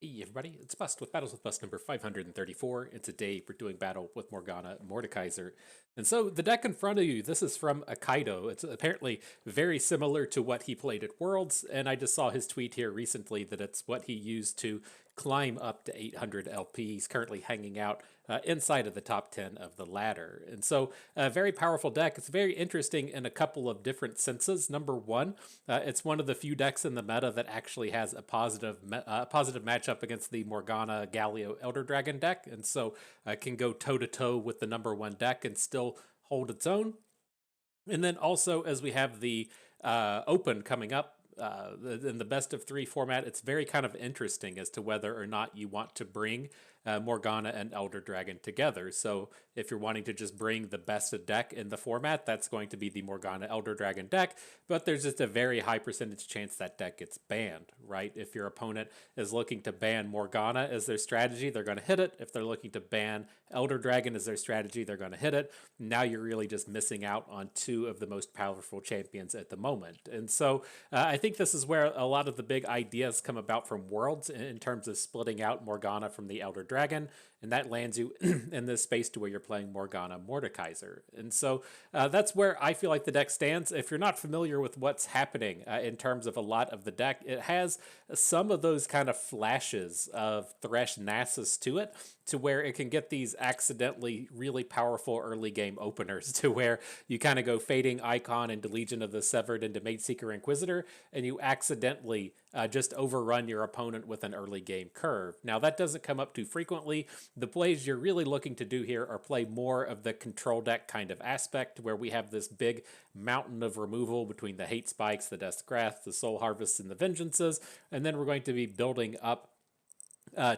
Hey everybody, it's Bust with Battles with Bust number 534, and today we're doing battle with Morgana Mordekaiser. And so the deck in front of you, this is from Akaido. It's apparently very similar to what he played at Worlds, and I just saw his tweet here recently that it's what he used to climb up to 800 LP. He's currently hanging out inside of the top 10 of the ladder. And so a very powerful deck. It's very interesting in a couple of different senses. Number one, it's one of the few decks in the meta that actually has a positive matchup against the Morgana Galio Elder Dragon deck, and so can go toe to toe with the number one deck and still hold its own. And then also, as we have the Open coming up, in the best of three format, it's very kind of interesting as to whether or not you want to bring Morgana and Elder Dragon together. So if you're wanting to just bring the best deck in the format, that's going to be the Morgana Elder Dragon deck, but there's just a very high percentage chance that deck gets banned, right? If your opponent is looking to ban Morgana as their strategy, they're going to hit it. If they're looking to ban Elder Dragon as their strategy, they're going to hit it. Now you're really just missing out on two of the most powerful champions at the moment. And so I think this is where a lot of the big ideas come about from Worlds in terms of splitting out Morgana from the Elder Dragon, and that lands you in this space to where you're playing Morgana Mordekaiser. And so that's where I feel like the deck stands. If you're not familiar with what's happening in terms of a lot of the deck, it has some of those kind of flashes of Thresh Nasus to it, to where it can get these accidentally really powerful early game openers to where you kind of go Fading Icon into Legion of the Severed into Mageseeker Inquisitor, and you accidentally just overrun your opponent with an early game curve. Now, that doesn't come up too frequently. The plays you're really looking to do here are play more of the control deck kind of aspect, where we have this big mountain of removal between the Hate Spikes, the Death's Grasp, the Soul Harvests, and the Vengeances, and then we're going to be building up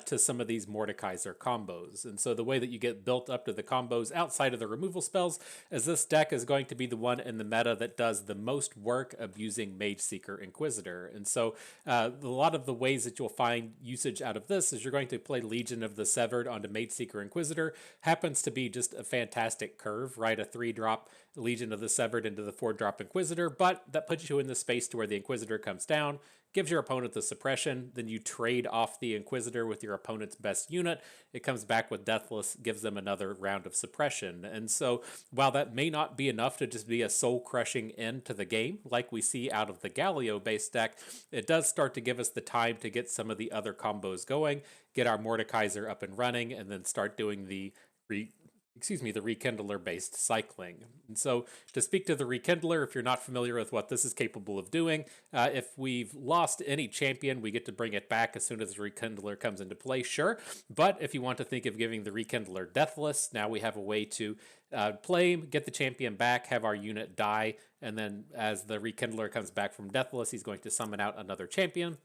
to some of these Mordekaiser combos. And so the way that you get built up to the combos outside of the removal spells is this deck is going to be the one in the meta that does the most work of using Mageseeker Inquisitor. And so a lot of the ways that you'll find usage out of this is you're going to play Legion of the Severed onto Mageseeker Inquisitor. Happens to be just a fantastic curve, right? A 3-drop Legion of the Severed into the 4-drop Inquisitor, but that puts you in the space to where the Inquisitor comes down, gives your opponent the suppression, then you trade off the Inquisitor with your opponent's best unit. It comes back with Deathless, gives them another round of suppression. And so while that may not be enough to just be a soul-crushing end to the game, like we see out of the Galio-based deck, it does start to give us the time to get some of the other combos going, get our Mordekaiser up and running, and then start doing the the Rekindler based cycling. And so to speak to the Rekindler, if you're not familiar with what this is capable of doing, if we've lost any champion, we get to bring it back as soon as the Rekindler comes into play, sure. But if you want to think of giving the Rekindler Deathless, now we have a way to play, get the champion back, have our unit die, and then as the Rekindler comes back from Deathless, he's going to summon out another champion.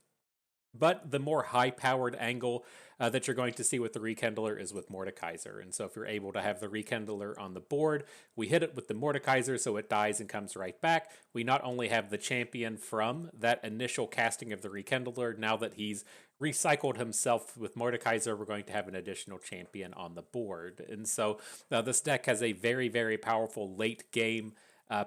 But the more high-powered angle that you're going to see with the Rekindler is with Mordekaiser. And so if you're able to have the Rekindler on the board, we hit it with the Mordekaiser so it dies and comes right back. We not only have the champion from that initial casting of the Rekindler, now that he's recycled himself with Mordekaiser, we're going to have an additional champion on the board. And so this deck has a very, very powerful late-game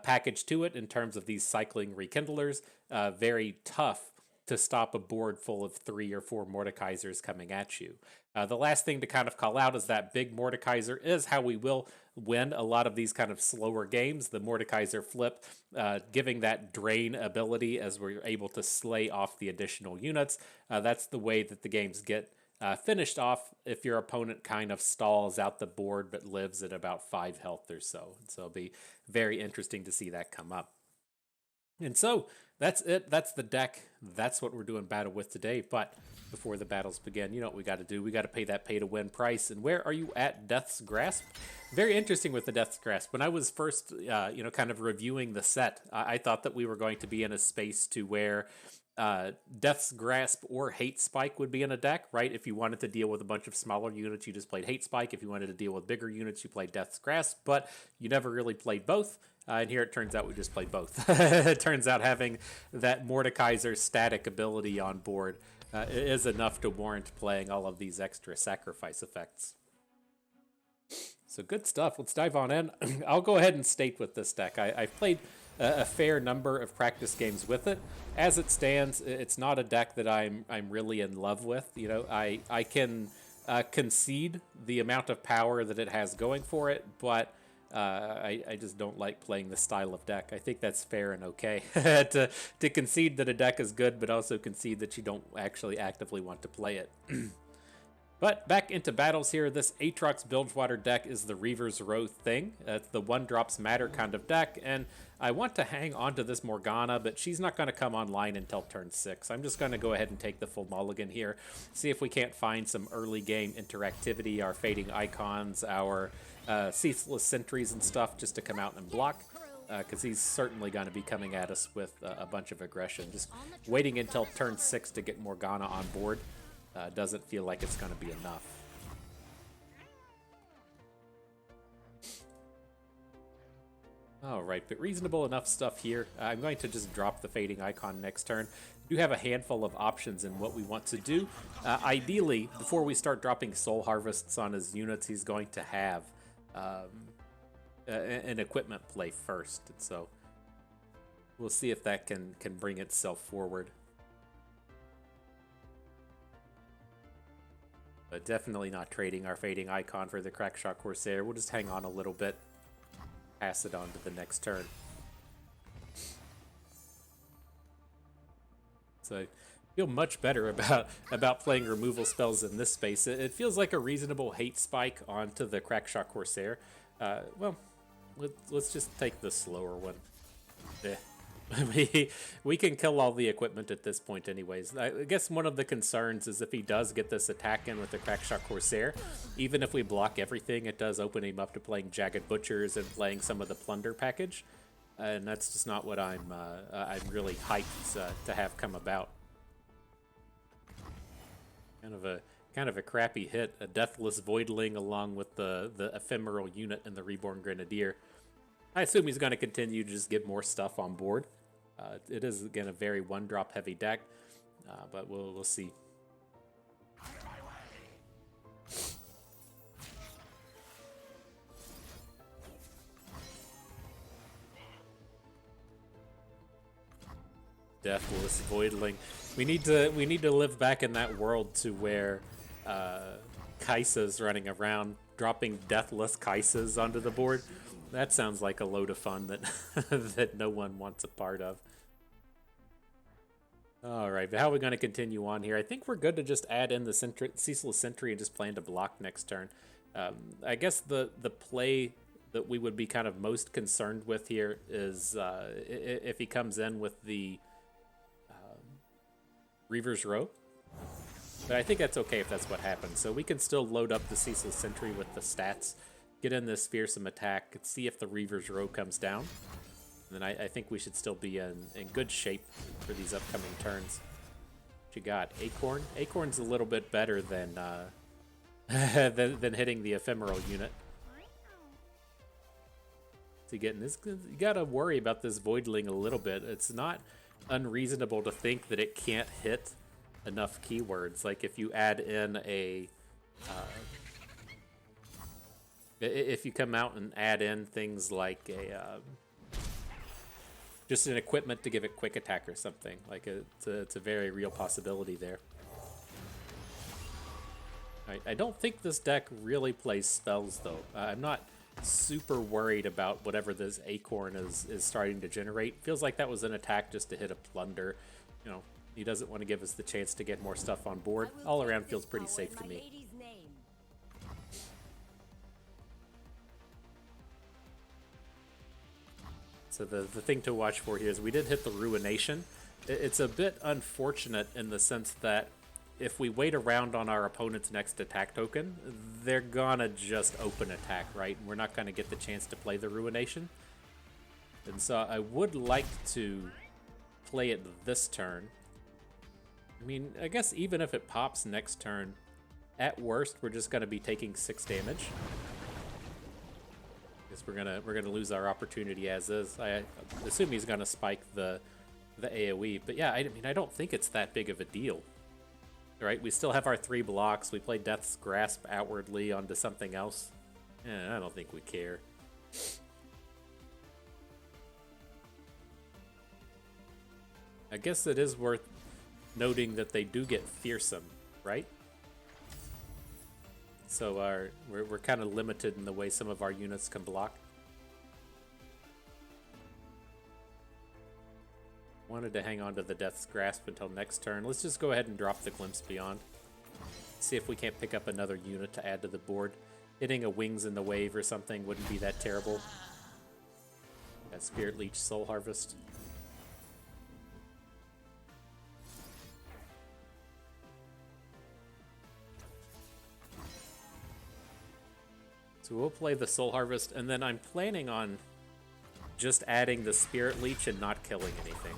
package to it in terms of these cycling Rekindlers. Very tough to stop a board full of 3 or 4 Mordekaisers coming at you. The last thing to kind of call out is that big Mordekaiser is how we will win a lot of these kind of slower games. The Mordekaiser flip, giving that drain ability as we're able to slay off the additional units. That's the way that the games get finished off if your opponent kind of stalls out the board but lives at about 5 health or so. And so it'll be very interesting to see that come up. And so that's it. That's the deck. That's what we're doing battle with today. But before the battles begin, you know what we got to do. We got to pay that pay-to-win price. And where are you at Death's Grasp? Very interesting with the Death's Grasp. When I was first, kind of reviewing the set, I thought that we were going to be in a space to where Death's Grasp or Hate Spike would be in a deck, right? If you wanted to deal with a bunch of smaller units, you just played Hate Spike. If you wanted to deal with bigger units, you played Death's Grasp. But you never really played both. And here it turns out we just played both. It turns out having that Mordekaiser static ability on board is enough to warrant playing all of these extra sacrifice effects. So good stuff. Let's dive on in. I'll go ahead and state with this deck. I've played a fair number of practice games with it. As it stands, it's not a deck that I'm really in love with. You know, I can concede the amount of power that it has going for it, but I just don't like playing this style of deck. I think that's fair and okay to concede that a deck is good, but also concede that you don't actually actively want to play it. But back into battles here, this Aatrox Bilgewater deck is the Reaver's Row thing. It's the one drops matter kind of deck, and I want to hang on to this Morgana, but she's not going to come online until turn 6. I'm just going to go ahead and take the full mulligan here, see if we can't find some early game interactivity, our fading icons, our ceaseless sentries and stuff just to come out and block, because he's certainly going to be coming at us with a bunch of aggression. Just waiting until turn 6 to get Morgana on board doesn't feel like it's going to be enough. Alright, but reasonable enough stuff here. I'm going to just drop the fading icon next turn. We do have a handful of options in what we want to do. Ideally, before we start dropping soul harvests on his units, he's going to have an equipment play first. And so we'll see if that can bring itself forward. But definitely not trading our fading icon for the Crackshot Corsair. We'll just hang on a little bit, pass it on to the next turn. So I feel much better about playing removal spells in this space. It feels like a reasonable hate spike onto the Crackshot Corsair. Well, let's just take the slower one. We can kill all the equipment at this point anyways. I guess one of the concerns is if he does get this attack in with the Crackshot Corsair, even if we block everything, it does open him up to playing Jagged Butchers and playing some of the Plunder package. And that's just not what I'm really hyped to have come about. Kind of a crappy hit, a Deathless Voidling along with the Ephemeral unit and the Reborn Grenadier. I assume he's going to continue to just get more stuff on board. It is, again, a very one-drop heavy deck, but we'll see. Deathless Voidling. We need to live back in that world to where Kai'Sa's running around dropping Deathless Kai'Sas onto the board. That sounds like a load of fun that that no one wants a part of. All right, but how are we going to continue on here? I think we're good to just add in the Ceaseless Sentry and just plan to block next turn. I guess the play that we would be kind of most concerned with here is if he comes in with the Reaver's Row. But I think that's okay if that's what happens. So we can still load up the Ceaseless Sentry with the stats, get in this fearsome attack, see if the Reaver's Row comes down. And then I think we should still be in good shape for these upcoming turns. What you got? Acorn? Acorn's a little bit better than than hitting the Ephemeral unit. So you gotta worry about this Voidling a little bit. It's not unreasonable to think that it can't hit enough keywords. Like if you add in a if you come out and add in things like a just an equipment to give it quick attack or something, like it's a very real possibility there. I don't think this deck really plays spells though. I'm not super worried about whatever this Acorn is starting to generate. Feels like that was an attack just to hit a Plunder. You know, he doesn't want to give us the chance to get more stuff on board. All around feels pretty safe to me. So the thing to watch for here is we did hit the Ruination. It's a bit unfortunate in the sense that if we wait around on our opponent's next attack token, they're gonna just open attack, right? We're not gonna get the chance to play the Ruination. And so I would like to play it this turn. I mean, I guess even if it pops next turn, at worst, we're just gonna be taking 6 damage. Guess we're gonna lose our opportunity as is. I assume he's gonna spike the AoE, but yeah, I mean I don't think it's that big of a deal. Right? We still have our 3 blocks. We play Death's Grasp outwardly onto something else. I don't think we care. I guess it is worth noting that they do get fearsome, right? So we're kind of limited in the way some of our units can block. Wanted to hang on to the Death's Grasp until next turn. Let's just go ahead and drop the Glimpse Beyond. See if we can't pick up another unit to add to the board. Hitting a Wings in the Wave or something wouldn't be that terrible. That Spirit Leech, Soul Harvest. So we'll play the Soul Harvest, and then I'm planning on just adding the Spirit Leech and not killing anything,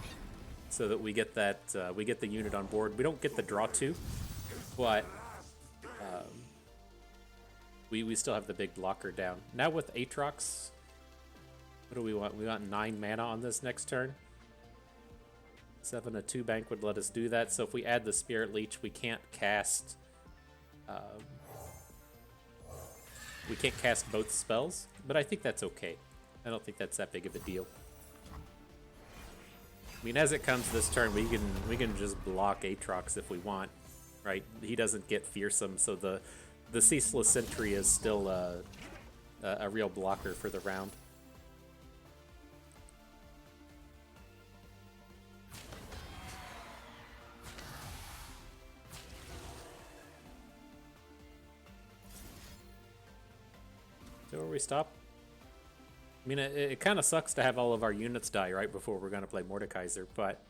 so that we get that we get the unit on board. We don't get the draw 2, but we still have the big blocker down. Now with Aatrox, what do we want? We want 9 mana on this next turn. 7 a 2 bank would let us do that. So if we add the Spirit Leech, we can't cast both spells, but I think that's okay. I don't think that's that big of a deal. I mean, as it comes this turn, we can just block Aatrox if we want, right? He doesn't get fearsome, so the Ceaseless Sentry is still a real blocker for the round. So where we stop? I mean, it kind of sucks to have all of our units die right before we're going to play Mordekaiser, but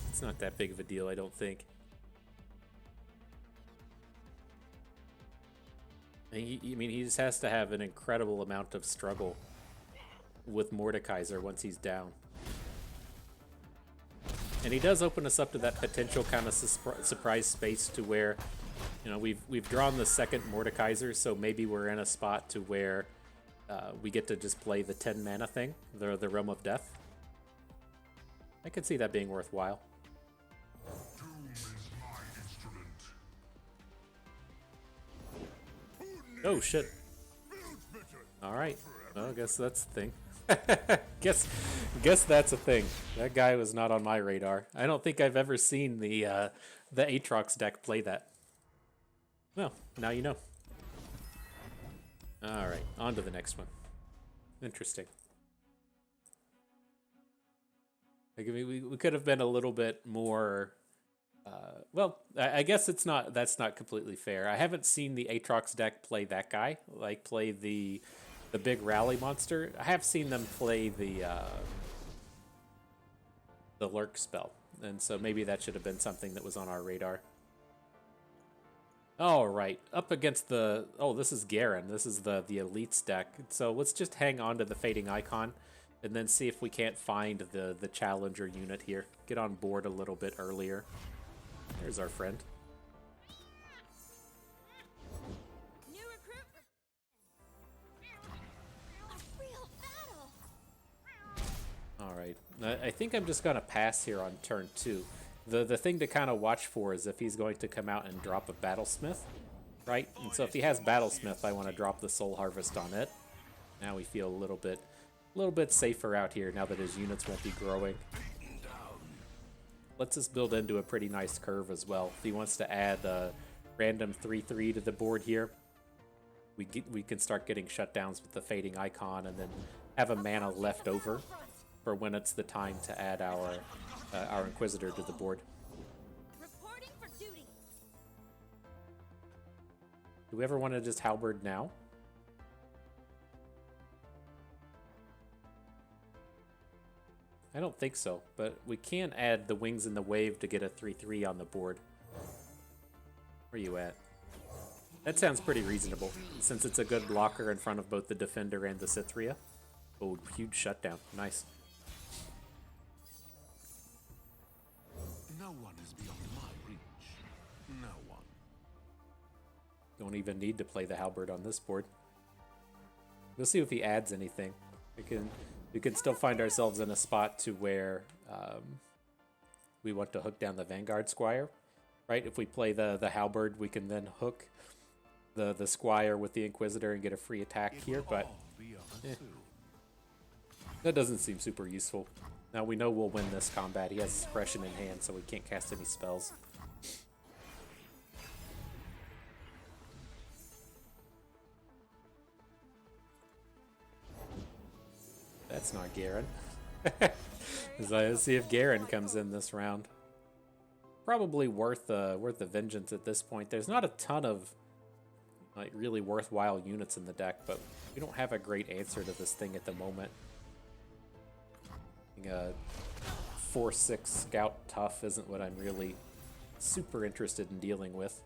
it's not that big of a deal, I don't think. I mean, he just has to have an incredible amount of struggle with Mordekaiser once he's down. And he does open us up to that potential kind of surprise space to where, you know, we've drawn the second Mordekaiser, so maybe we're in a spot to where we get to just play the 10 mana thing, the Realm of Death. I could see that being worthwhile. Oh shit! All right, well, I guess that's the thing. guess that's a thing. That guy was not on my radar. I don't think I've ever seen the Aatrox deck play that. Well, now you know. All right, on to the next one. Interesting. Like, I mean, we could have been a little bit more. Well, I guess that's not completely fair. I haven't seen the Aatrox deck play that guy, like play the big rally monster. I have seen them play the lurk spell, and so maybe that should have been something that was on our radar. All right, up against the this is Garen. This is the elites deck. So let's just hang on to the Fading Icon, and then see if we can't find the challenger unit here. Get on board a little bit earlier. There's our friend. New recruit. A real battle. All right, I think I'm just gonna pass here on turn 2. The thing to kind of watch for is if he's going to come out and drop a Battlesmith, right? And so if he has Battlesmith, I want to drop the Soul Harvest on it. Now we feel a little bit safer out here now that his units won't be growing. Lets us build into a pretty nice curve as well. If he wants to add a random 3/3 to the board here, we can start getting shutdowns with the Fading Icon, and then have a mana left over for when it's the time to add our Inquisitor to the board. Reporting for duty. Do we ever want to just halberd now? I don't think so, but we can add the Wings in the Wave to get a 3/3 on the board. Where are you at? That sounds pretty reasonable, since it's a good blocker in front of both the Defender and the Cithria. Oh, huge shutdown. Nice. No one is beyond my reach. No one. Don't even need to play the Halberd on this board. We'll see if he adds anything. We can still find ourselves in a spot to where we want to hook down the Vanguard Squire, right? If we play the Halberd, we can then hook the Squire with the Inquisitor and get a free attack here, but That doesn't seem super useful. Now we know we'll win this combat. He has suppression in hand, so we can't cast any spells. That's not Garen. Let's see if Garen comes in this round. Probably worth the vengeance at this point. There's not a ton of like really worthwhile units in the deck, but we don't have a great answer to this thing at the moment. A 4/6 scout tough isn't what I'm really super interested in dealing with.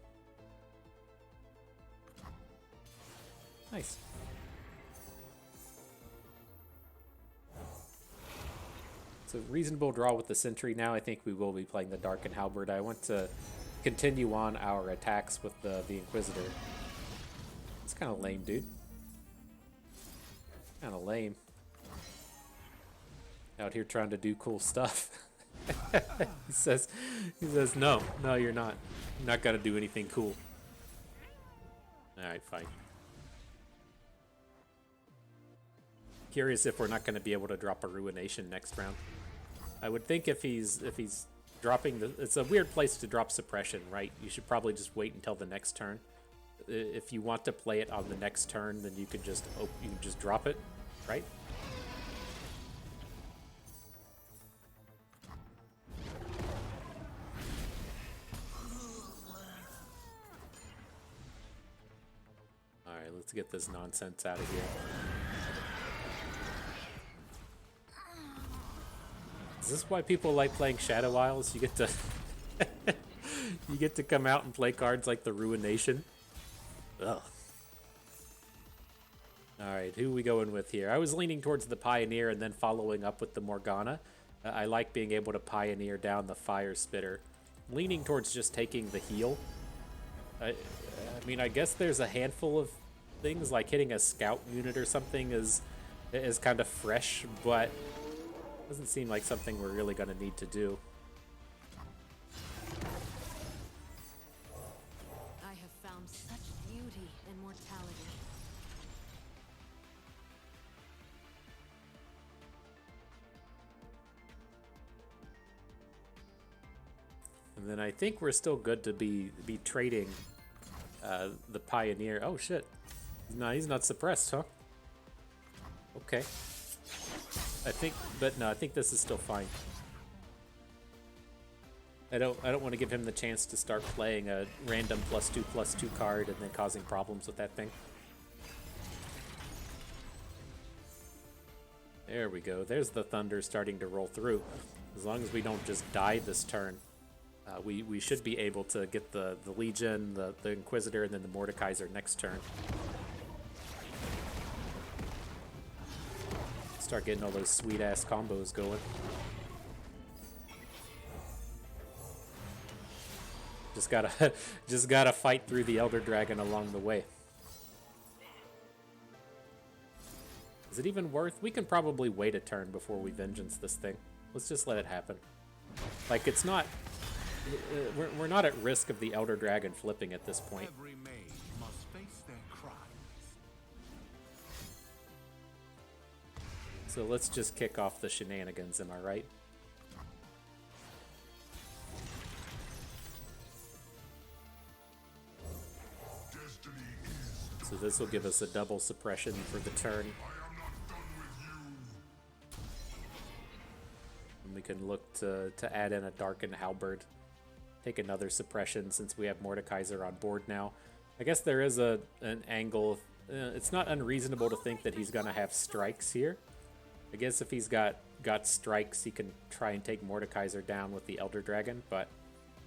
Nice. It's a reasonable draw with the Sentry now. I think we will be playing the Darken Halberd. I want to continue on our attacks with the Inquisitor. It's kind of lame, dude. Kind of lame. Out here trying to do cool stuff. he says, no, you're not. You're not gonna do anything cool. Alright, fine. Curious if we're not gonna be able to drop a Ruination next round. I would think if he's dropping it's a weird place to drop suppression, right? You should probably just wait until the next turn. If you want to play it on the next turn, then you can just drop it, right? All right, let's get this nonsense out of here. Is this why people like playing Shadow Isles? You get to you get to come out and play cards like the Ruination. Ugh. Alright, who are we going with here? I was leaning towards the Pioneer and then following up with the Morgana. I like being able to Pioneer down the Fire Spitter. Leaning towards just taking the heal. I mean, I guess there's a handful of things, like hitting a Scout unit or something is kind of fresh, but doesn't seem like something we're really going to need to do. I have found such beauty in mortality. And then I think we're still good to be trading the Pioneer. Oh shit. No, he's not suppressed, huh? Okay. I think this is still fine. I don't want to give him the chance to start playing a random +2/+2 card and then causing problems with that thing. There we go. There's the Thunder starting to roll through. As long as we don't just die this turn, we should be able to get the Legion, the Inquisitor, and then the Mordekaiser next turn. Start getting all those sweet-ass combos going. Just gotta fight through the Elder Dragon along the way. Is it even worth? We can probably wait a turn before we vengeance this thing. Let's just let it happen. Like, it's not... We're not at risk of the Elder Dragon flipping at this point. Every mage must face their crimes. So let's just kick off the shenanigans, am I right? So this will give us a double suppression for the turn. And we can look to add in a Darken Halberd. Take another suppression since we have Mordekaiser on board now. I guess there is an angle. It's not unreasonable to think that he's going to have strikes here. I guess if he's got strikes, he can try and take Mordekaiser down with the Elder Dragon, but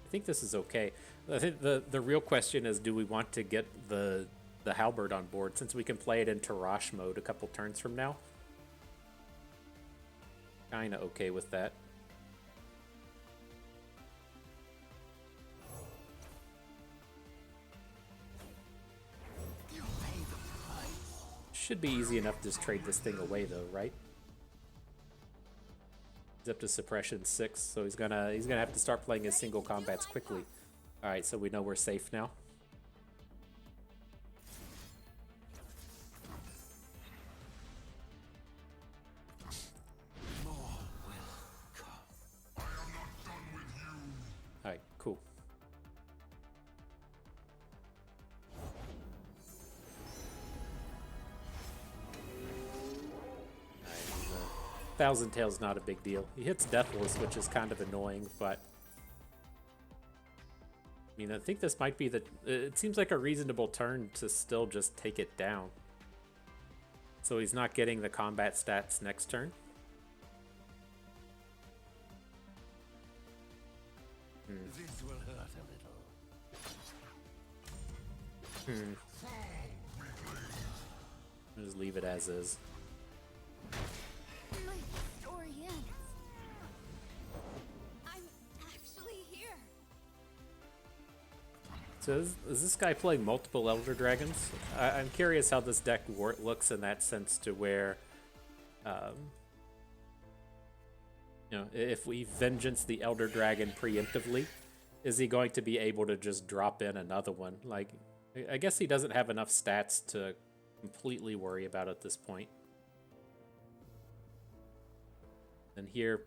I think this is okay. I think the real question is, do we want to get the Halberd on board, since we can play it in Tarash mode a couple turns from now? Kinda okay with that. Should be easy enough to just trade this thing away though, right? He's up to suppression 6, so he's gonna have to start playing his single combats quickly. Alright, so we know we're safe now. Alright, cool. Thousand Tail's not a big deal. He hits Deathless, which is kind of annoying, but I mean, I think this might be the... It seems like a reasonable turn to still just take it down. So he's not getting the combat stats next turn. This will hurt a little. Just leave it as is. My story ends. I'm actually here. So is this guy playing multiple Elder Dragons? I'm curious how this deck looks in that sense to where, you know, if we Vengeance the Elder Dragon preemptively, is he going to be able to just drop in another one? Like, I guess he doesn't have enough stats to completely worry about at this point. And here,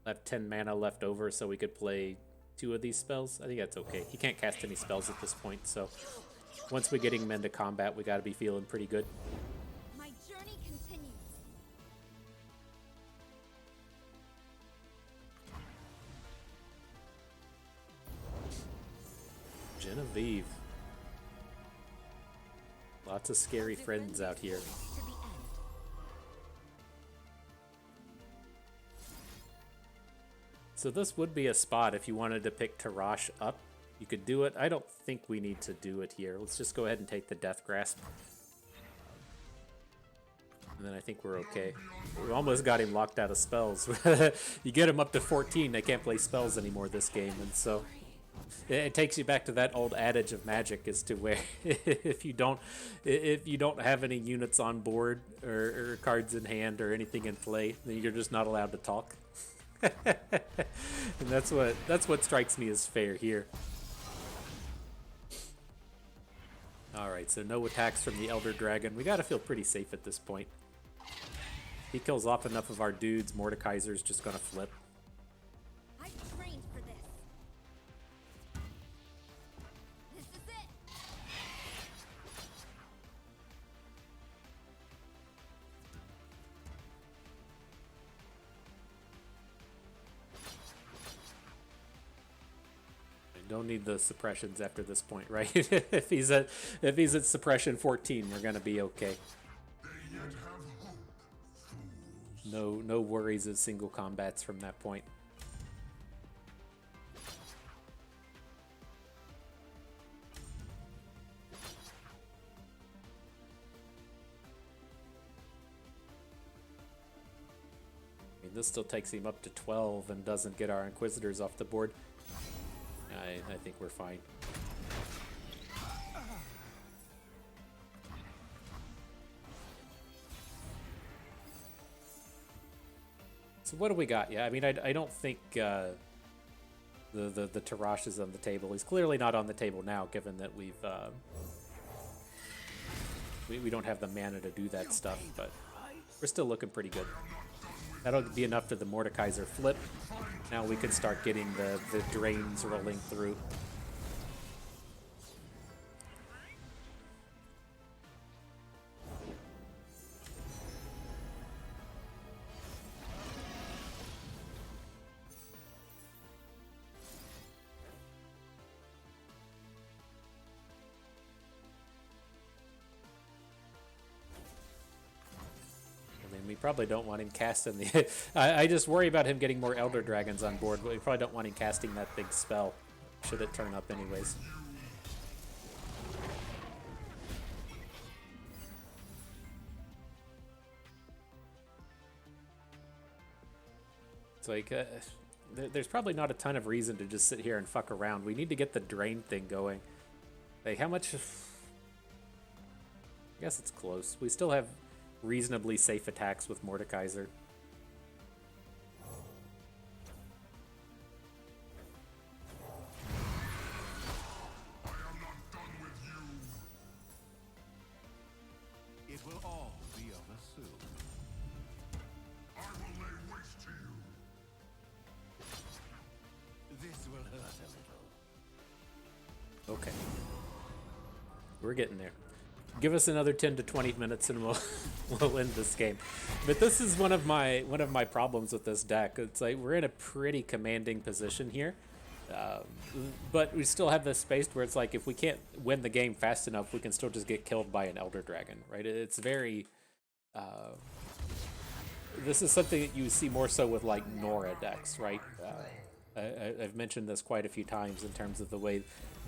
left 10 mana left over so we could play 2 of these spells. I think that's okay. He can't cast any spells at this point, so once we get him into combat, we gotta be feeling pretty good. My journey continues. Genevieve. Lots of scary friends out here. To the end. So this would be a spot if you wanted to pick Tarash up. You could do it. I don't think we need to do it here. Let's just go ahead and take the Death Grasp. And then I think we're okay. We almost got him locked out of spells. You get him up to 14, they can't play spells anymore this game. And so it takes you back to that old adage of Magic as to where if you don't have any units on board or cards in hand or anything in play, then you're just not allowed to talk. And that's what strikes me as fair here. Alright, so no attacks from the Elder Dragon. We gotta feel pretty safe at this point. He kills off enough of our dudes, Mordekaiser's just gonna flip. I trained for this. This is it. Don't need the suppressions after this point, right? if he's at suppression 14, we're gonna be okay. No worries of single combats from that point. I mean, this still takes him up to 12 and doesn't get our Inquisitors off the board. I think we're fine. So what do we got? Yeah, I mean, I don't think the Tarash is on the table. He's clearly not on the table now, given that we don't have the mana to do that stuff, but we're still looking pretty good. That'll be enough to the Mordekaiser flip. Now we can start getting the drains rolling through. We probably don't want him casting the... I just worry about him getting more Elder Dragons on board, but we probably don't want him casting that big spell, should it turn up anyways. It's like, there's probably not a ton of reason to just sit here and fuck around. We need to get the drain thing going. Like, how much... I guess it's close. We still have reasonably safe attacks with Mordekaiser. I am not done with you. It will all be over soon. I will lay waste to you. This will hurt Okay. We're getting there. Give us another 10 to 20 minutes and we'll we'll end this game. But this is one of my problems with this deck. It's like we're in a pretty commanding position here. But we still have this space where it's like if we can't win the game fast enough, we can still just get killed by an Elder Dragon, right? It's very... this is something that you see more so with like Nora decks, right? I've mentioned this quite a few times in terms of the way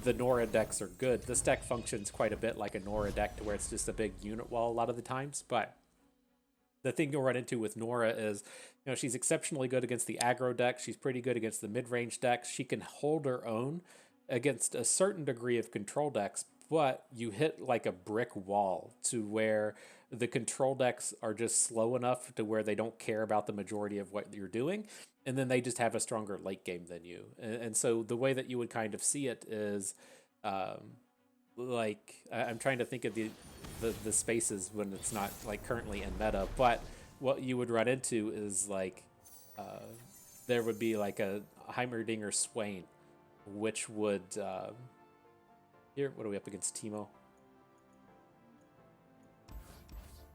the Nora decks are good. This deck functions quite a bit like a Nora deck to where it's just a big unit wall a lot of the times, but the thing you'll run into with Nora is, you know, she's exceptionally good against the aggro deck. She's pretty good against the mid-range decks. She can hold her own against a certain degree of control decks, but you hit like a brick wall to where the control decks are just slow enough to where they don't care about the majority of what you're doing, and then they just have a stronger late game than you. And so the way that you would kind of see it is, like, I'm trying to think of the spaces when it's not like currently in meta, but what you would run into is like there would be like a Heimerdinger Swain, which would here, what are we up against? Teemo.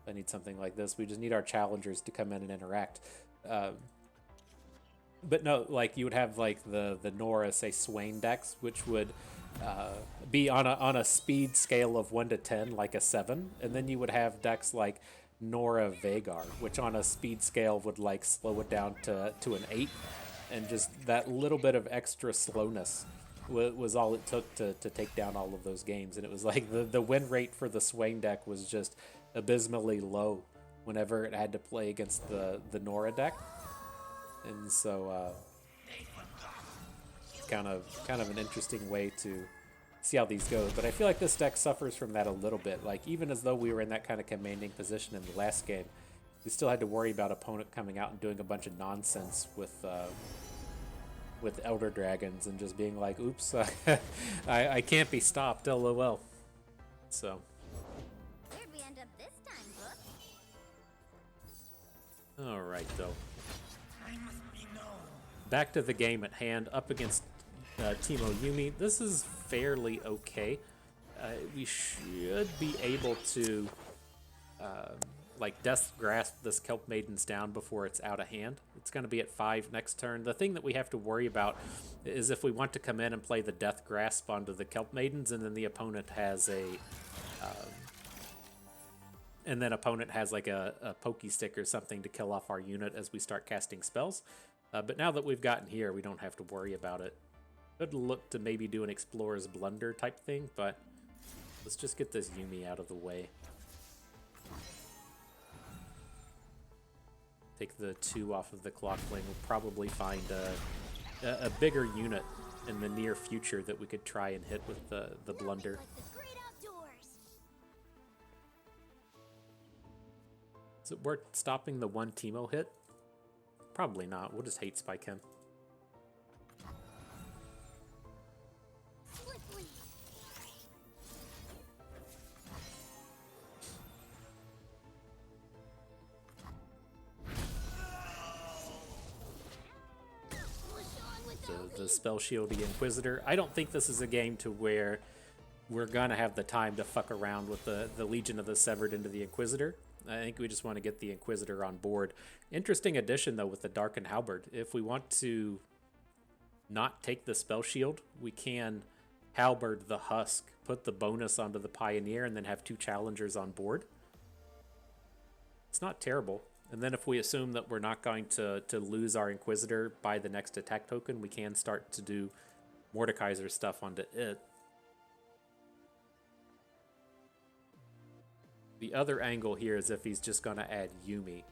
I need something like this. We just need our challengers to come in and interact. But no, like you would have like the Nora, say, Swain decks, which would be on a speed scale of 1 to 10, like a 7, and then you would have decks like Nora Vagar, which on a speed scale would like slow it down to an 8, and just that little bit of extra slowness was all it took to take down all of those games. And it was like the win rate for the Swain deck was just abysmally low whenever it had to play against the Nora deck. And so it's kind of an interesting way to see how these go. But I feel like this deck suffers from that a little bit. Like, even as though we were in that kind of commanding position in the last game, we still had to worry about opponent coming out and doing a bunch of nonsense with Elder Dragons and just being like, oops, I can't be stopped, LOL. So. Where'd we end up this time, Book? Alright, though. Back to the game at hand, up against Teemo Yuumi. This is fairly okay. We should be able to like Death Grasp this Kelp Maidens down before it's out of hand. It's going to be at 5 next turn. The thing that we have to worry about is if we want to come in and play the Death Grasp onto the Kelp Maidens, and then the opponent has a like a pokey stick or something to kill off our unit as we start casting spells. But now that we've gotten here, we don't have to worry about it. Could look to maybe do an Explorer's Blunder type thing, but let's just get this Yuumi out of the way. Take the 2 off of the clock lane. We'll probably find a bigger unit in the near future that we could try and hit with the Blunder. Like the great outdoors. Is it worth stopping the 1 Teemo hit? Probably not. We'll just hate spike him. Swiftly. Push on without The spell shield the Inquisitor. I don't think this is a game to where we're gonna have the time to fuck around with the Legion of the Severed into the Inquisitor. I think we just want to get the Inquisitor on board. Interesting addition, though, with the Darkened Halberd. If we want to not take the spell shield, we can Halberd the Husk, put the bonus onto the Pioneer, and then have 2 challengers on board. It's not terrible. And then if we assume that we're not going to lose our Inquisitor by the next attack token, we can start to do Mordekaiser stuff onto it. The other angle here is if he's just going to add Yuumi.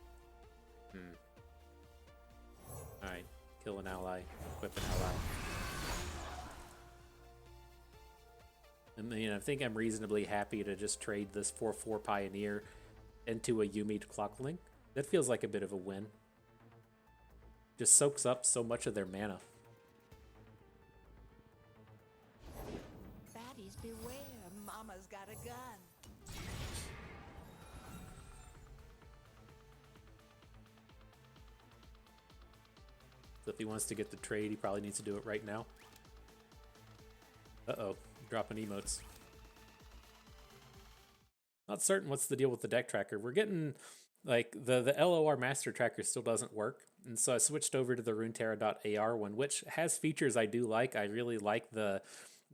Alright, kill an ally, equip an ally. I mean, I think I'm reasonably happy to just trade this 4/4 Pioneer into a Yuumi Clocklink. That feels like a bit of a win. Just soaks up so much of their mana. Baddies beware, Mama's got a gun. So if he wants to get the trade, he probably needs to do it right now. Uh-oh, dropping emotes. Not certain what's the deal with the deck tracker. We're getting, like, the LOR master tracker still doesn't work. And so I switched over to the Runeterra.ar one, which has features I do like. I really like the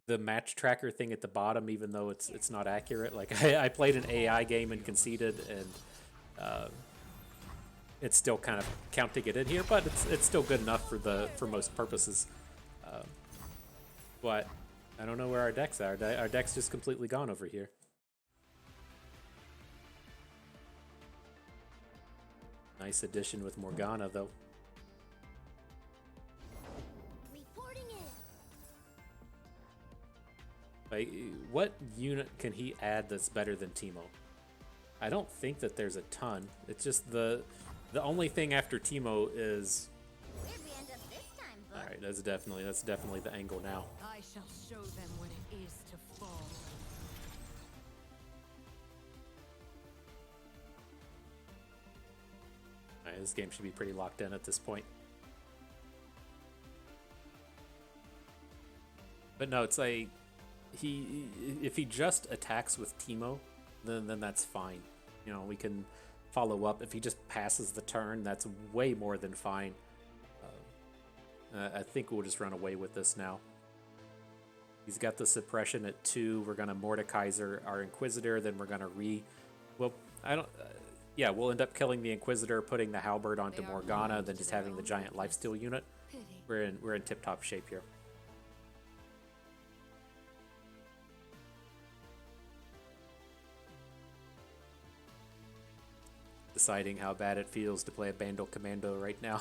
match tracker thing at the bottom, even though it's not accurate. Like, I played an AI game and conceded, and it's still kind of counting it in here, but it's still good enough for most purposes. But I don't know where our decks are. Our deck's just completely gone over here. Nice addition with Morgana, though. Reporting in. Like, what unit can he add that's better than Teemo? I don't think that there's a ton. It's just the only thing after Teemo is. Where'd we end up this time, bud? All right, that's definitely the angle now. I shall show them what it is to fall. All right, this game should be pretty locked in at this point. But no, it's like if he just attacks with Teemo, then that's fine. You know, we can follow up. If he just passes the turn, that's way more than fine. I think we'll just run away with this now. He's got the suppression at 2. We're gonna Mordekaiser our Inquisitor, then we're gonna well, I don't. Yeah, we'll end up killing the Inquisitor, putting the Halberd onto Morgana, then just having the giant lifesteal unit. Pity. We're in tip-top shape here. Deciding how bad it feels to play a Bandle Commando right now.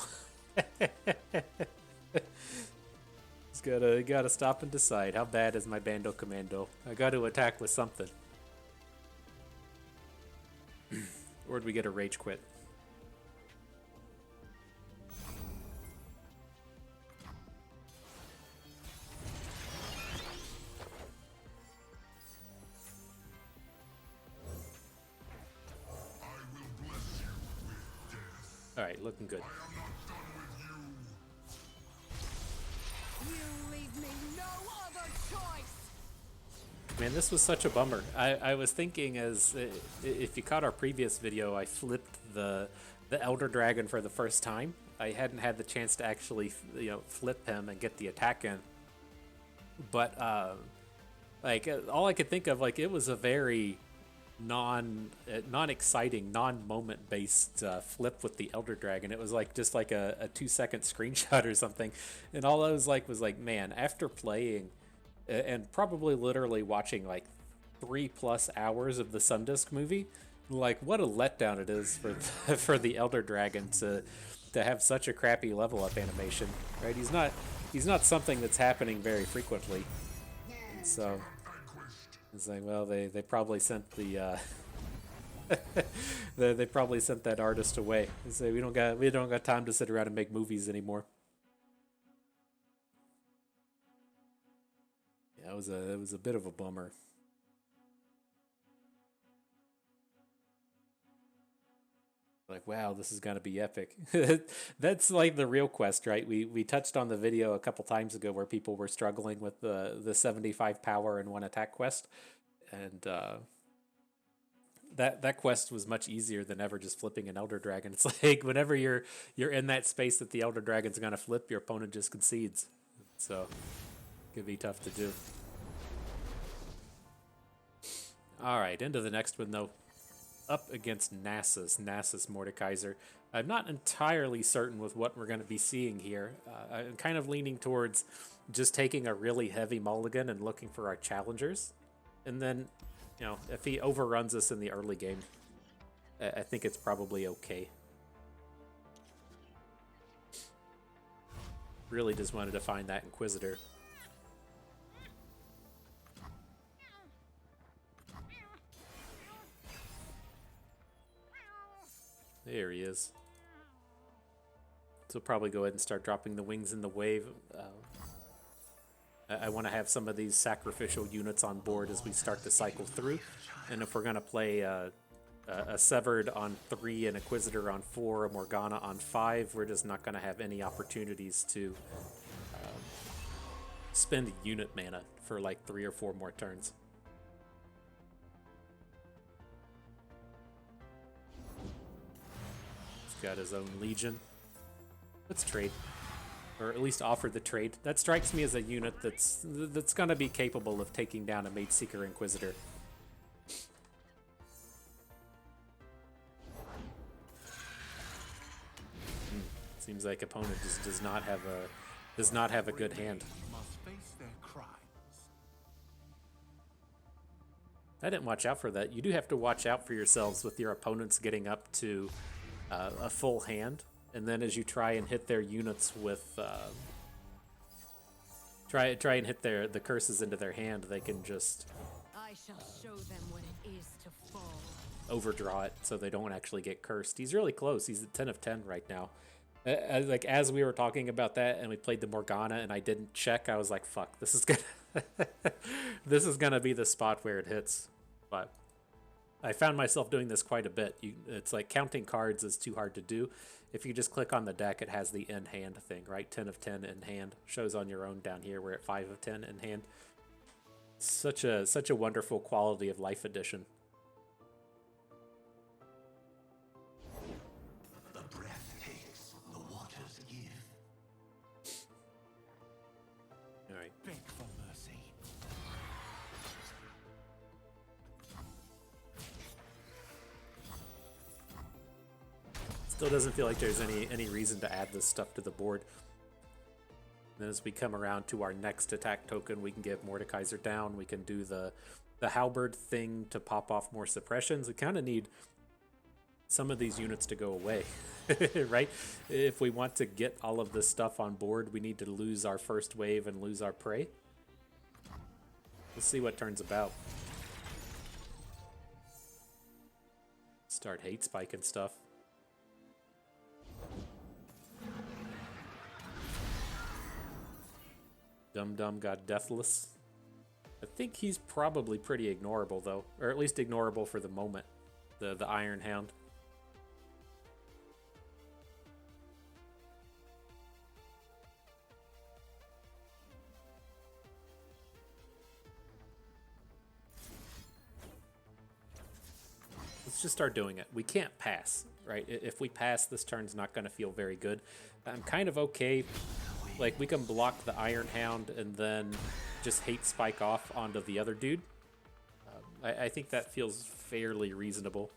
Just gotta stop and decide, how bad is my Bandle Commando? I gotta attack with something. Or did we get a rage quit? Alright, looking good. You leave me no other choice. Man, this was such a bummer. I was thinking, if you caught our previous video, I flipped the Elder Dragon for the first time. I hadn't had the chance to actually, flip him and get the attack in. But all I could think of, it was a very non-exciting, non-moment based flip with the Elder Dragon. It was just like a 2-second screenshot or something, and all I was like, man, after playing and probably literally watching 3+ hours of the Sundisk movie, what a letdown it is for the Elder Dragon to have such a crappy level up animation, right? He's not something that's happening very frequently, and so it's like, well, they probably sent the they probably sent that artist away and say we don't got time to sit around and make movies anymore. Yeah, it was a bit of a bummer. Wow, this is gonna be epic. That's the real quest, right? We touched on the video a couple times ago where people were struggling with the 75 power and 1 attack quest, and that quest was much easier than ever just flipping an Elder Dragon. It's whenever you're in that space that the Elder Dragon's gonna flip, your opponent just concedes. So it could be tough to do. All right, into the next one though. Up against Nasus Mordekaiser. I'm not entirely certain with what we're going to be seeing here. I'm kind of leaning towards just taking a really heavy mulligan and looking for our challengers. And then, if he overruns us in the early game, I think it's probably okay. Really just wanted to find that Inquisitor. There he is. So probably go ahead and start dropping the wings in the wave. I want to have some of these sacrificial units on board as we start to cycle through. And if we're going to play a Severed on 3, an Inquisitor on 4, a Morgana on 5, we're just not going to have any opportunities to spend unit mana for like 3 or 4 more turns. He's got his own Legion. Let's trade. Or at least offer the trade. That strikes me as a unit that's gonna be capable of taking down a Mage Seeker Inquisitor. Seems like opponent just does not have a good hand. Must face their crimes. I didn't watch out for that. You do have to watch out for yourselves with your opponents getting up to a full hand, and then as you try and hit their units with try and hit the curses into their hand, they can just I shall show them what it is to fall. overdraw it so they don't actually get cursed. He's really close. He's at 10 of 10 right now. As we were talking about that and we played the Morgana and I didn't check, I was like, fuck, this is gonna be the spot where it hits. But I found myself doing this quite a bit. It's like counting cards is too hard to do. If you just click on the deck, it has the in hand thing, right? 10 of 10 in hand. Shows on your own down here. We're at 5 of 10 in hand. Such a wonderful quality of life addition. The breath takes, the waters give. All right. Beg for mercy. Still doesn't feel like there's any reason to add this stuff to the board. Then as we come around to our next attack token, we can get Mordekaiser down. We can do the halberd thing to pop off more suppressions. We kind of need some of these units to go away, right? If we want to get all of this stuff on board, we need to lose our first wave and lose our prey. Let's see what turns about. Start hate spike and stuff. Dum Dum got Deathless. I think he's probably pretty ignorable though, or at least ignorable for the moment. The Iron Hound. Let's just start doing it. We can't pass, right? If we pass, this turn's not going to feel very good. I'm kind of okay. Like, we can block the Iron Hound and then just hate spike off onto the other dude. I think that feels fairly reasonable.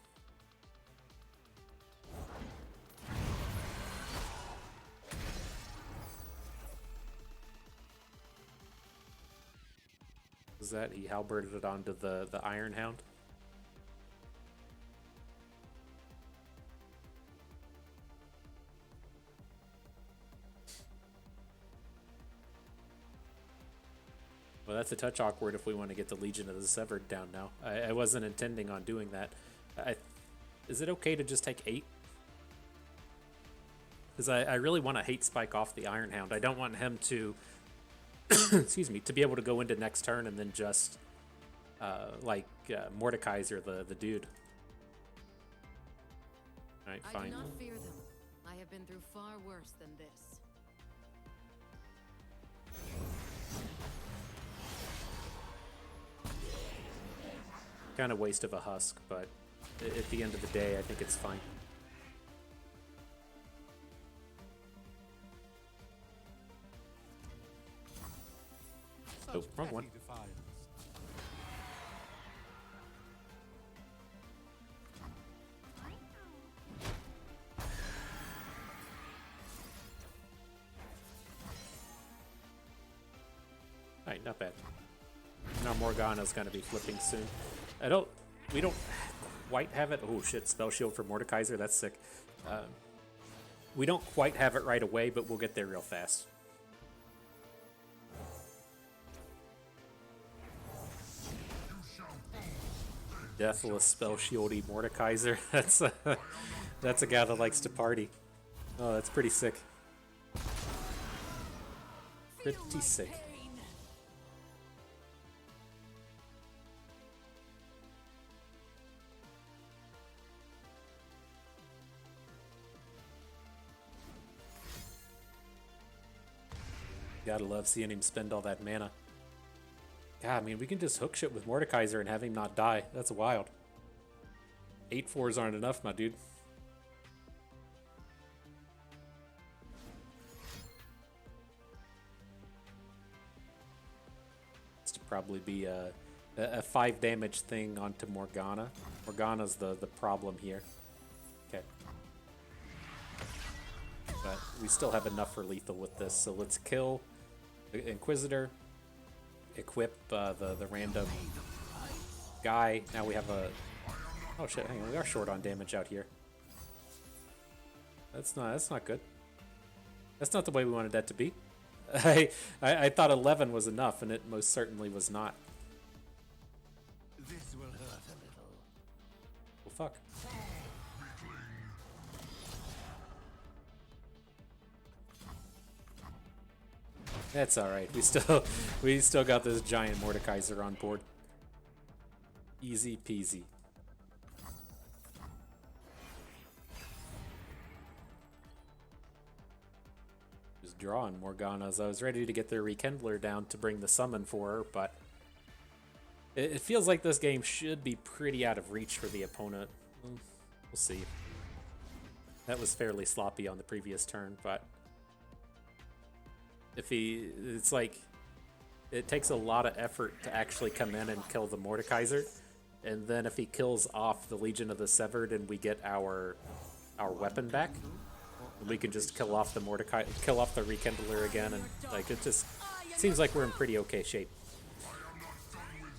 Was that he halberded it onto the Iron Hound? Well, that's a touch awkward if we want to get the Legion of the Severed down now. I wasn't intending on doing that. Is it okay to just take 8? Because I really want to hate spike off the Iron Hound. I don't want him to, excuse me, to be able to go into next turn and then just, Mordekaiser the dude. Alright, I fine. do not fear them. I have been through far worse than this. Kind of waste of a husk, but at the end of the day, I think it's fine. Oh, wrong one. Alright, not bad. Now Morgana's gonna be flipping soon. We don't quite have it. Oh shit, spell shield for Mordekaiser, that's sick. We don't quite have it right away, but we'll get there real fast. Deathless spell shieldy Mordekaiser. That's a guy that likes to party. Oh, that's pretty sick. Pretty sick. Gotta love seeing him spend all that mana. God, I mean, we can just hook shit with Mordekaiser and have him not die. That's wild. 8-4s aren't enough, my dude. This to probably be a 5 damage thing onto Morgana. Morgana's the problem here. Okay. But we still have enough for lethal with this, so let's kill the Inquisitor. Equip the random guy. Now we have a... Oh shit, hang on, we are short on damage out here. That's not good. That's not the way we wanted that to be. I thought 11 was enough, and it most certainly was not. This will hurt a little. Well, fuck. That's all right. We still got this giant Mordekaiser on board. Easy peasy. Just drawing Morgana's. I was ready to get their Rekindler down to bring the summon for her, but it feels like this game should be pretty out of reach for the opponent. We'll see. That was fairly sloppy on the previous turn, but it's like it takes a lot of effort to actually come in and kill the Mordekaiser, and then if he kills off the Legion of the Severed and we get our weapon back, we can just kill off the kill off the Rekindler again, and like it just seems like we're in pretty okay shape.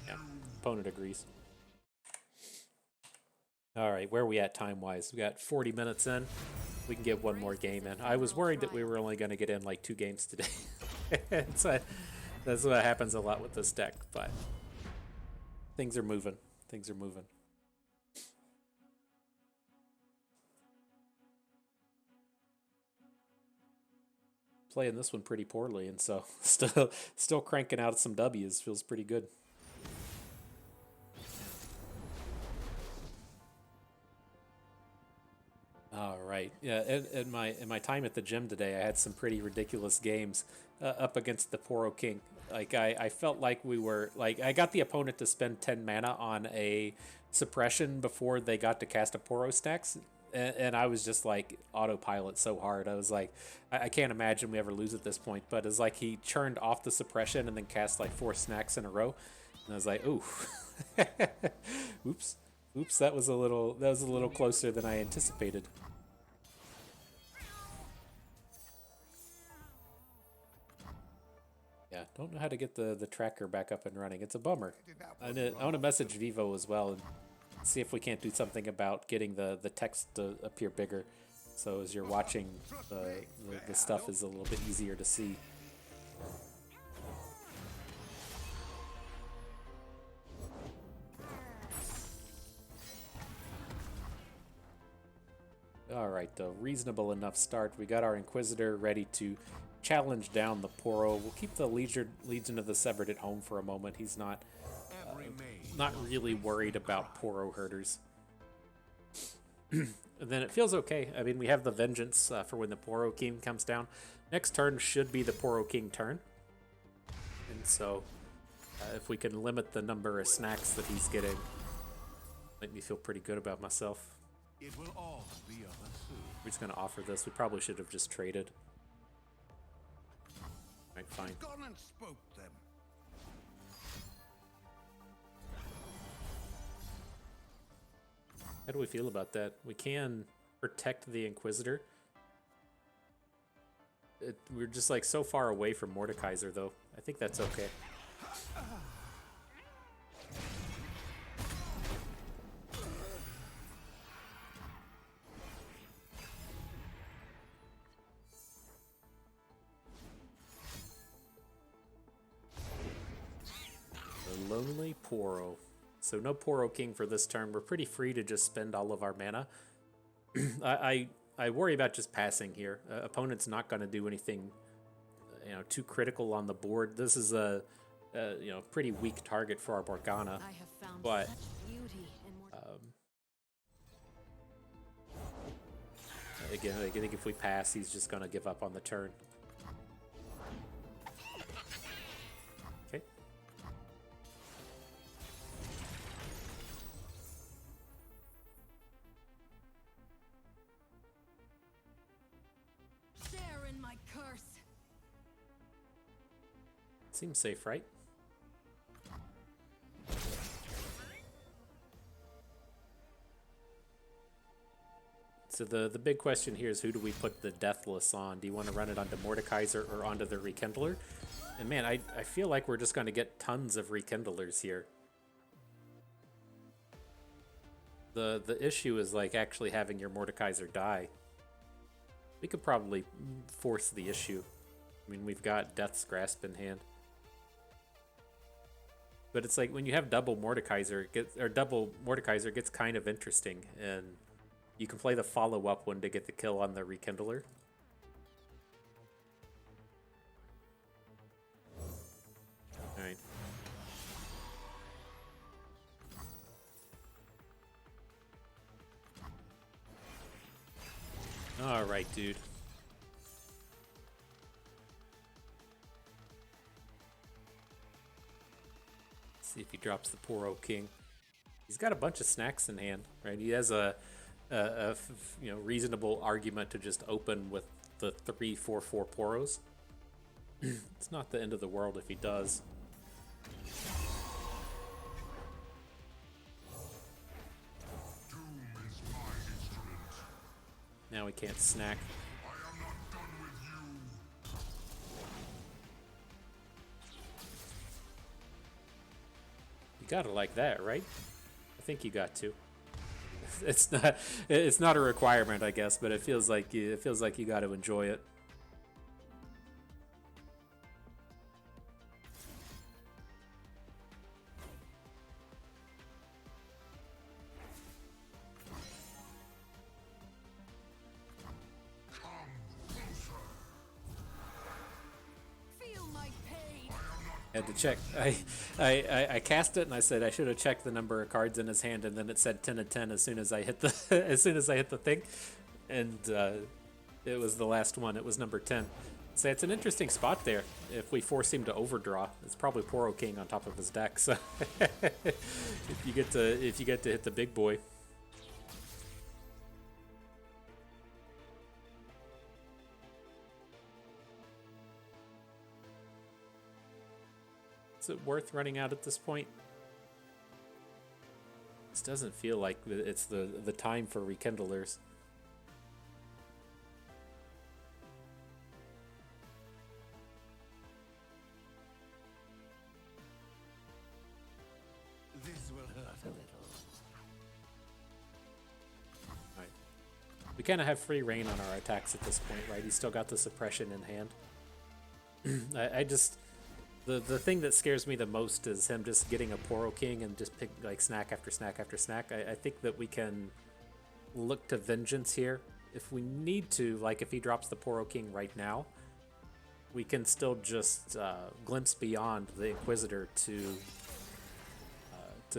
Yeah, opponent agrees. All right, where are we at time-wise? We got 40 minutes in. We can get one more game in. I was worried that we were only going to get in like 2 games today. So that's what happens a lot with this deck, but things are moving. Things are moving. Playing this one pretty poorly, and so still cranking out some W's feels pretty good. All right. Yeah, in my time at the gym today, I had some pretty ridiculous games up against the Poro King. Like I felt like we were like I got the opponent to spend 10 mana on a suppression before they got to cast a Poro stacks, and I was just like autopilot so hard. I was like, I can't imagine we ever lose at this point. But it's like he churned off the suppression and then cast like 4 snacks in a row, and I was like, ooh, oops. Oops, that was a little closer than I anticipated. Yeah, don't know how to get the tracker back up and running. It's a bummer. I want to message Vivo as well and see if we can't do something about getting the text to appear bigger, so as you're watching the stuff is a little bit easier to see. Alright, a reasonable enough start. We got our Inquisitor ready to challenge down the Poro. We'll keep the Legion of the Severed at home for a moment. He's not really worried about Poro herders. And then it feels okay. I mean, we have the Vengeance for when the Poro King comes down. Next turn should be the Poro King turn. And so if we can limit the number of snacks that he's getting, make me feel pretty good about myself. It will all be over soon. We're just going to offer this. We probably should have just traded. Alright, fine. Gone and spoke them. How do we feel about that? We can protect the Inquisitor. We're just like so far away from Mordekaiser, though. I think that's okay. The Lonely Poro. So no Poro King for this turn. We're pretty free to just spend all of our mana. I worry about just passing here. Opponent's not going to do anything, too critical on the board. This is a pretty weak target for our Morgana. I have found But such beauty in again, I think if we pass, he's just going to give up on the turn. Okay. Seems safe, right? So the big question here is, who do we put the Deathless on? Do you want to run it onto Mordekaiser or onto the Rekindler? And man, I feel like we're just going to get tons of Rekindlers here. The issue is like actually having your Mordekaiser die. We could probably force the issue. I mean, we've got Death's Grasp in hand. But it's like when you have double Mordekaiser, it gets kind of interesting, and you can play the follow-up one to get the kill on the Rekindler. Alright. Alright, dude. Let's see if he drops the Poro King. He's got a bunch of snacks in hand, right? He has a reasonable argument to just open with the 3/4/4 Poros. It's not the end of the world if he does. Now he can't snack. You gotta like that, right? I think you got to. It's not a requirement, I guess, but it feels like you got to enjoy it. Feel my pain. Had to check. I cast it and I said I should have checked the number of cards in his hand, and then it said 10 of 10 as soon as I hit the thing, and it was the last one. It was number 10. So it's an interesting spot there. If we force him to overdraw, it's probably Poro King on top of his deck. So if you get to hit the big boy. Is it worth running out at this point? This doesn't feel like it's the time for Rekindlers. This will hurt a little. Right. We kind of have free reign on our attacks at this point, right? He's still got the suppression in hand. I just... The thing that scares me the most is him just getting a Poro King and just pick like snack after snack after snack. I think that we can look to vengeance here if we need to. Like if he drops the Poro King right now, we can still just glimpse beyond the Inquisitor to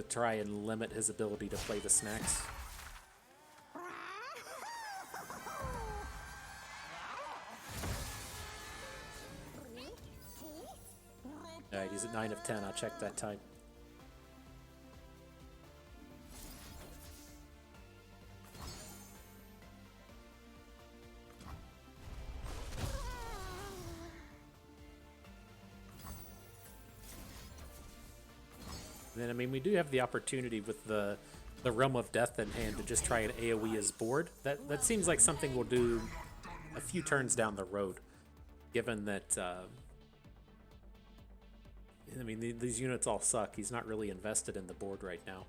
try and limit his ability to play the snacks. Alright, he's at 9 of 10. I'll check that time. And then, I mean, we do have the opportunity with the Realm of Death in hand to just try and AoE his board. That seems like something we'll do a few turns down the road, given that... I mean, these units all suck. He's not really invested in the board right now.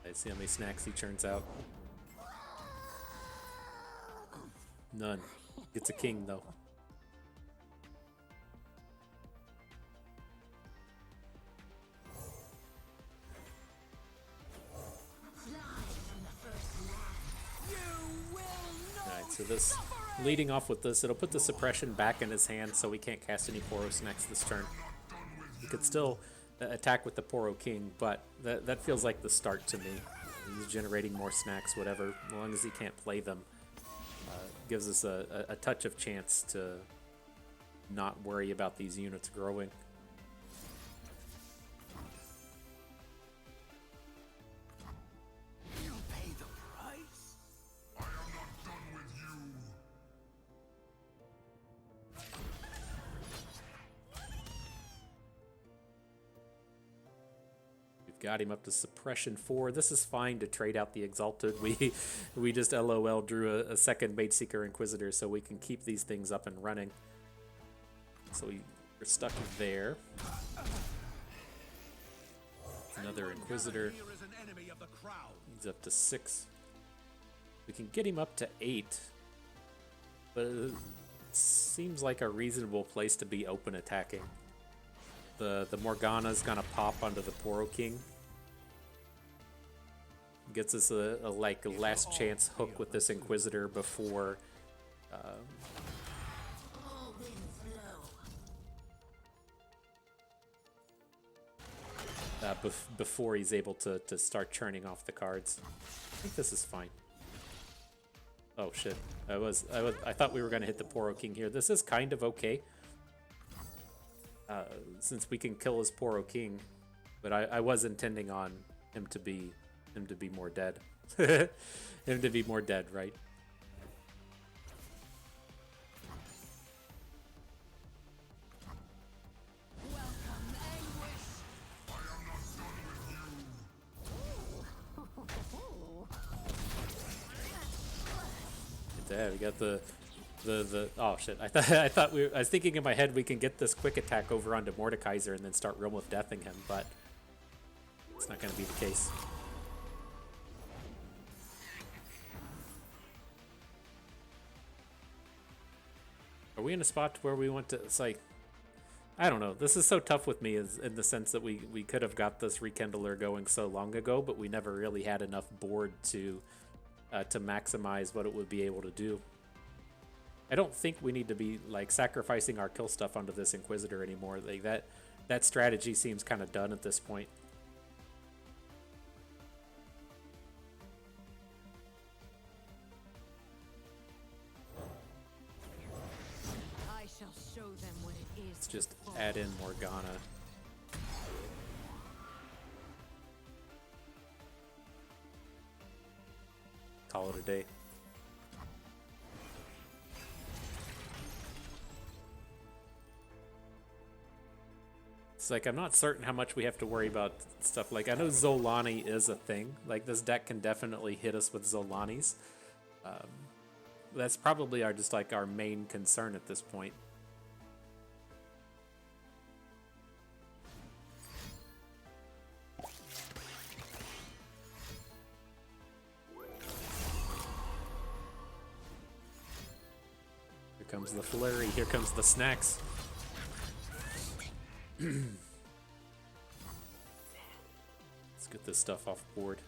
Let's see how many snacks he churns out. None. Gets a king, though. So this, leading off with this, it'll put the suppression back in his hand so we can't cast any Poro snacks this turn. He could still attack with the Poro King, but that feels like the start to me. He's generating more snacks, whatever, as long as he can't play them. Gives us a touch of chance to not worry about these units growing. You pay the price. I am not done with you. We've got him up to suppression 4. This is fine to trade out the Exalted. We just LOL drew a second Mage Seeker Inquisitor so we can keep these things up and running. So we're stuck there. Another Inquisitor. Here is an enemy of the crowd. He's up to 6. We can get him up to 8. But it seems like a reasonable place to be open attacking. The Morgana's gonna pop onto the Poro King. Gets us a last chance hook with this Inquisitor before before he's able to start churning off the cards. I think this is fine. Oh shit! I thought we were gonna hit the Poro King here. This is kind of okay. Since we can kill his Poro King, but I was intending on him to be more dead. Him to be more dead, right? Yeah, we got the oh shit! I was thinking in my head we can get this quick attack over onto Mordekaiser and then start Realm of Deathing him, but it's not going to be the case. Are we in a spot where we want to? It's like, I don't know. This is so tough with me, is in the sense that we could have got this Rekindler going so long ago, but we never really had enough board to maximize what it would be able to do. I don't think we need to be like sacrificing our kill stuff onto this Inquisitor anymore. Like that strategy seems kind of done at this point. I shall show them what it is. Let's just add in Morgana. Call it a day. It's like, I'm not certain how much we have to worry about stuff. Like, I know Zolani is a thing. Like, this deck can definitely hit us with Zolanis. That's probably our main concern at this point. Here comes the flurry. Here comes the snacks. Let's get this stuff off board.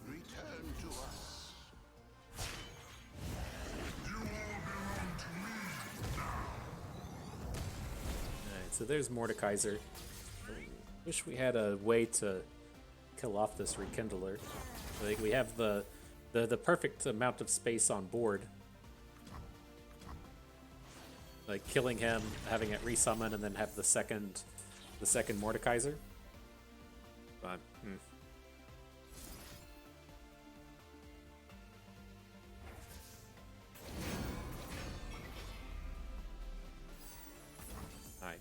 Return to us. Alright, so there's Mordekaiser. Wish we had a way to kill off this Rekindler. I think we have the perfect amount of space on board. Like killing him, having it resummon, and then have the second Mordekaiser. But Alright.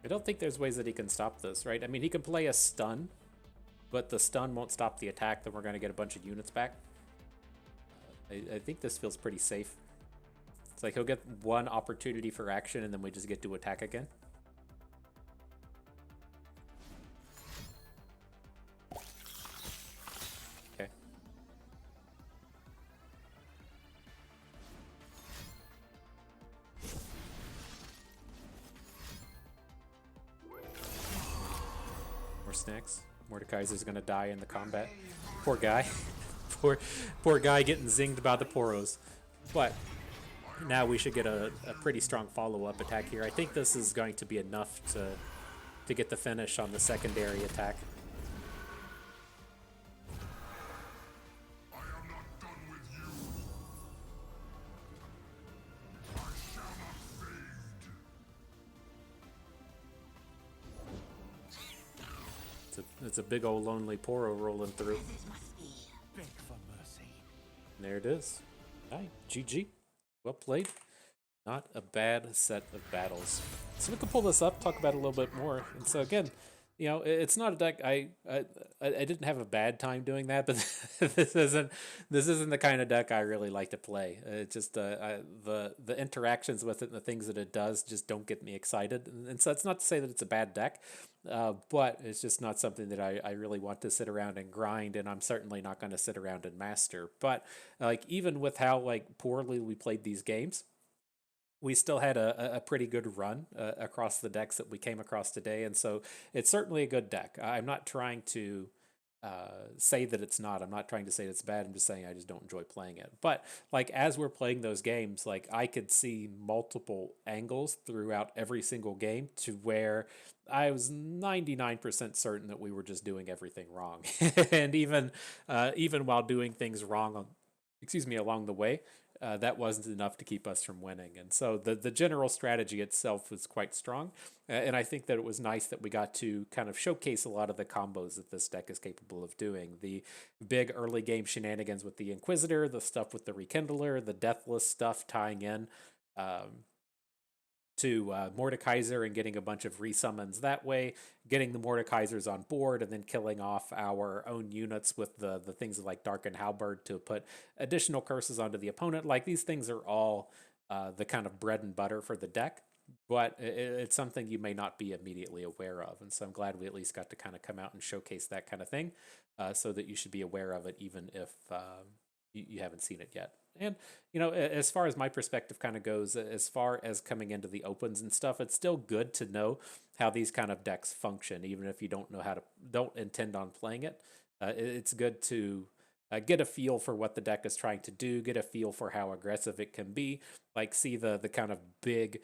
I don't think there's ways that he can stop this, right? I mean, he can play a stun, but the stun won't stop the attack, then we're going to get a bunch of units back. I think this feels pretty safe. It's like he'll get one opportunity for action, and then we just get to attack again. Okay. More snacks. Mordekaiser's gonna die in the combat. Poor guy. Poor guy getting zinged by the Poros. But now we should get a pretty strong follow-up attack here. I think this is going to be enough to get the finish on the secondary attack. I am not done with you. I shall not fade. It's a big old lonely Poro rolling through. Beg for mercy. And there it is. All right, GG. Well played. Not a bad set of battles. So we can pull this up, talk about it a little bit more. And so again, you know, it's not a deck. I didn't have a bad time doing that, but this isn't the kind of deck I really like to play. It just the interactions with it and the things that it does just don't get me excited. And so it's not to say that it's a bad deck, but it's just not something that I really want to sit around and grind. And I'm certainly not going to sit around and master. But like even with how like poorly we played these games, we still had a pretty good run across the decks that we came across today. And so it's certainly a good deck. I'm not trying to say that it's not. I'm not trying to say it's bad. I'm just saying I just don't enjoy playing it. But like as we're playing those games, like I could see multiple angles throughout every single game to where I was 99% certain that we were just doing everything wrong. And even while doing things wrong along the way, that wasn't enough to keep us from winning. And so the general strategy itself was quite strong. And I think that it was nice that we got to kind of showcase a lot of the combos that this deck is capable of doing. The big early game shenanigans with the Inquisitor, the stuff with the Rekindler, the Deathless stuff tying in to Mordekaiser and getting a bunch of resummons that way, getting the Mordekaisers on board, and then killing off our own units with the things like Darkened Halberd to put additional curses onto the opponent. Like these things are all the kind of bread and butter for the deck, but it's something you may not be immediately aware of. And so I'm glad we at least got to kind of come out and showcase that kind of thing, so that you should be aware of it even if you haven't seen it yet. And, you know, as far as my perspective kind of goes, as far as coming into the opens and stuff, it's still good to know how these kind of decks function, even if you don't intend on playing it. It's good to get a feel for what the deck is trying to do, get a feel for how aggressive it can be, like see the kind of big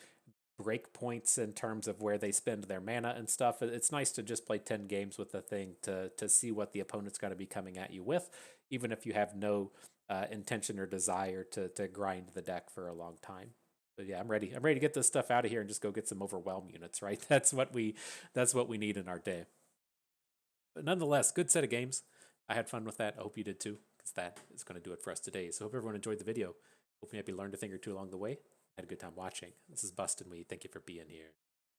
break points in terms of where they spend their mana and stuff. It's nice to just play 10 games with the thing to see what the opponent's going to be coming at you with, even if you have no intention or desire to grind the deck for a long time. But yeah, I'm ready. I'm ready to get this stuff out of here and just go get some overwhelm units, right? That's what we need in our day. But nonetheless, good set of games. I had fun with that. I hope you did too, because that is going to do it for us today. So hope everyone enjoyed the video. Hope you maybe learned a thing or two along the way. Had a good time watching. This is Bustin' We. Thank you for being here.